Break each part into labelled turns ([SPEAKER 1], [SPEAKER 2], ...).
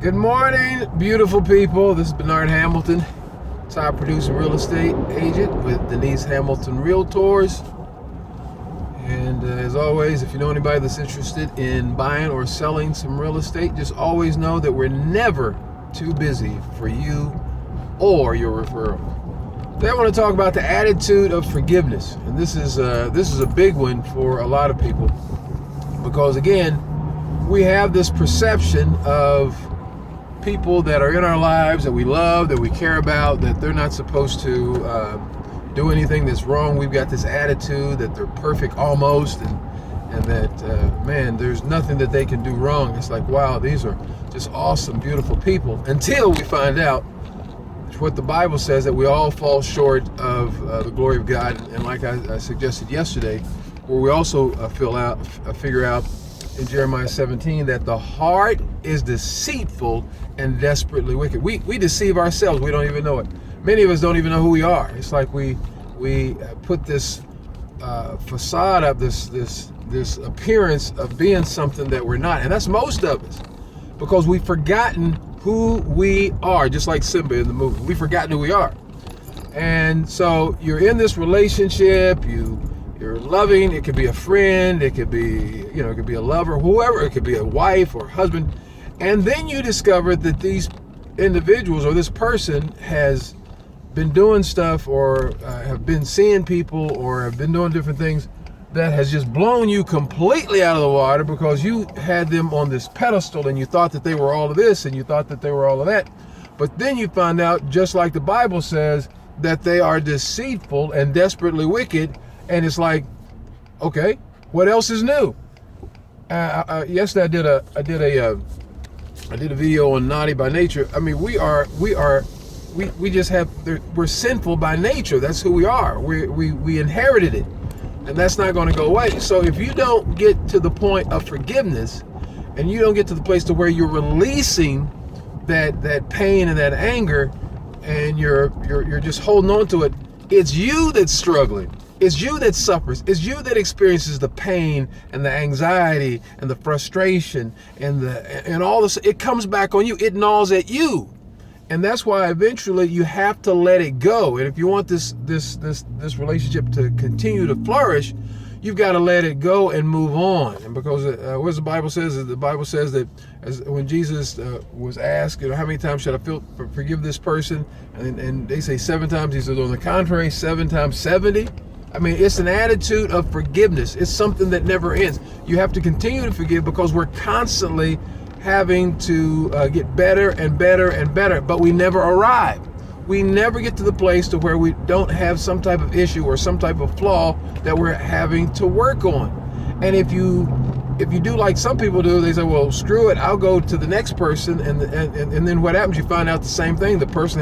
[SPEAKER 1] Good morning, beautiful people. This is Bernard Hamilton, top producer real estate agent with Denise Hamilton Realtors. And as always, if you know anybody that's interested in buying or selling some real estate, just always know that we're never too busy for you or your referral. Today I want to talk about the attitude of forgiveness. And this is a big one for a lot of people because, again, we have this perception of people that are in our lives that we love, that we care about, that they're not supposed to do anything that's wrong. We've got this attitude that they're perfect almost, and that, man, there's nothing that they can do wrong. It's like, wow, these are just awesome, beautiful people, until we find out what the Bible says, that we all fall short of the glory of God. And like I suggested yesterday, where we also figure out in Jeremiah 17 that the heart is deceitful and desperately wicked. We deceive ourselves. We don't even know it. Many of us don't even know who we are. It's like we put this facade up, this appearance of being something that we're not. And that's most of us, because we've forgotten who we are, just like Simba in the movie. We've forgotten who we are. And so you're in this relationship, you're loving, it could be a friend, it could be, it could be a lover, whoever, it could be a wife or husband. And then you discover that these individuals or this person has been doing stuff or have been seeing people or have been doing different things that has just blown you completely out of the water, because you had them on this pedestal and you thought that they were all of this and you thought that they were all of that. But then you find out, just like the Bible says, that they are deceitful and desperately wicked. And it's like, okay, what else is new? Yesterday I did a video on Naughty by Nature. I mean, we just have, we're sinful by nature. That's who we are. We inherited it, and that's not going to go away. So if you don't get to the point of forgiveness, and you don't get to the place to where you're releasing that pain and that anger, and you're just holding on to it, it's you that's struggling. It's you that suffers. It's you that experiences the pain and the anxiety and the frustration and all this. It comes back on you. It gnaws at you. And that's why eventually you have to let it go. And if you want this relationship to continue to flourish, you've got to let it go and move on. And because what the Bible says, the Bible says that when Jesus was asked, how many times should I forgive this person? And they say 7 times. He says, on the contrary, 7 times 70. I mean, it's an attitude of forgiveness. It's something that never ends. You have to continue to forgive, because we're constantly having to get better and better and better, but we never arrive. We never get to the place to where we don't have some type of issue or some type of flaw that we're having to work on. And if you do like some people do, they say, well, screw it, I'll go to the next person, and then what happens? You find out the same thing. The person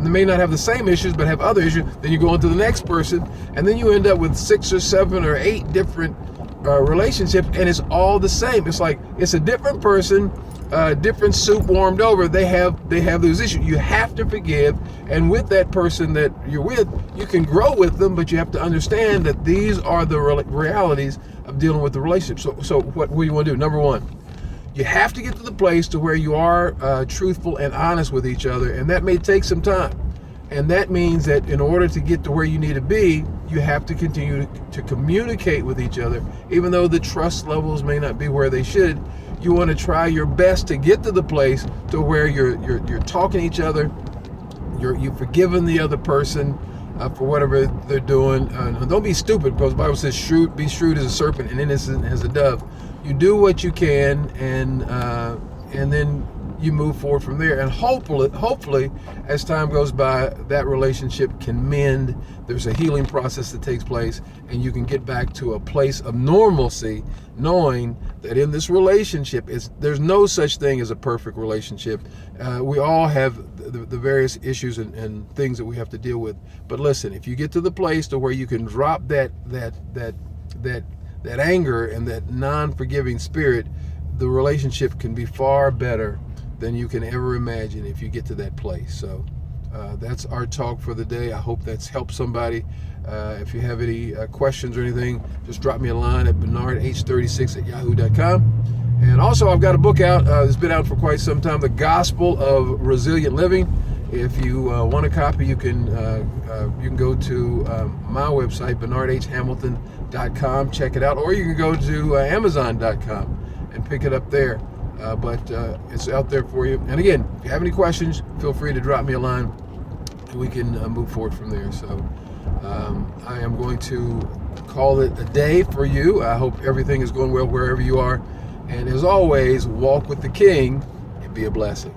[SPEAKER 1] may not have the same issues, but have other issues. Then you go on to the next person, and then you end up with 6 or 7 or 8 different relationships, and it's all the same. It's like it's a different person, different soup warmed over. They have those issues. You have to forgive, and with that person that you're with, you can grow with them, but you have to understand that these are the realities of dealing with the relationship. So what do you want to do? Number one, you have to get to the place to where you are truthful and honest with each other, and that may take some time. And that means that in order to get to where you need to be, you have to continue to communicate with each other. Even though the trust levels may not be where they should, you want to try your best to get to the place to where you're talking to each other, you've forgiven the other person for whatever they're doing. Don't be stupid, because the Bible says, be shrewd as a serpent and innocent as a dove. You do what you can, and then you move forward from there. And hopefully, as time goes by, that relationship can mend. There's a healing process that takes place, and you can get back to a place of normalcy, knowing that in this relationship, there's no such thing as a perfect relationship. We all have the various issues and things that we have to deal with. But listen, if you get to the place to where you can drop that anger and that non-forgiving spirit, the relationship can be far better than you can ever imagine if you get to that place. So that's our talk for the day. I hope that's helped somebody. If you have any questions or anything, just drop me a line at bernardh36@yahoo.com. And also, I've got a book out. It's been out for quite some time, The Gospel of Resilient Living. If you want a copy, you can go to my website, bernardhhamilton.com. Check it out, or you can go to Amazon.com and pick it up there. But it's out there for you. And again, if you have any questions, feel free to drop me a line, and we can move forward from there. So I am going to call it a day for you. I hope everything is going well wherever you are. And as always, walk with the King and be a blessing.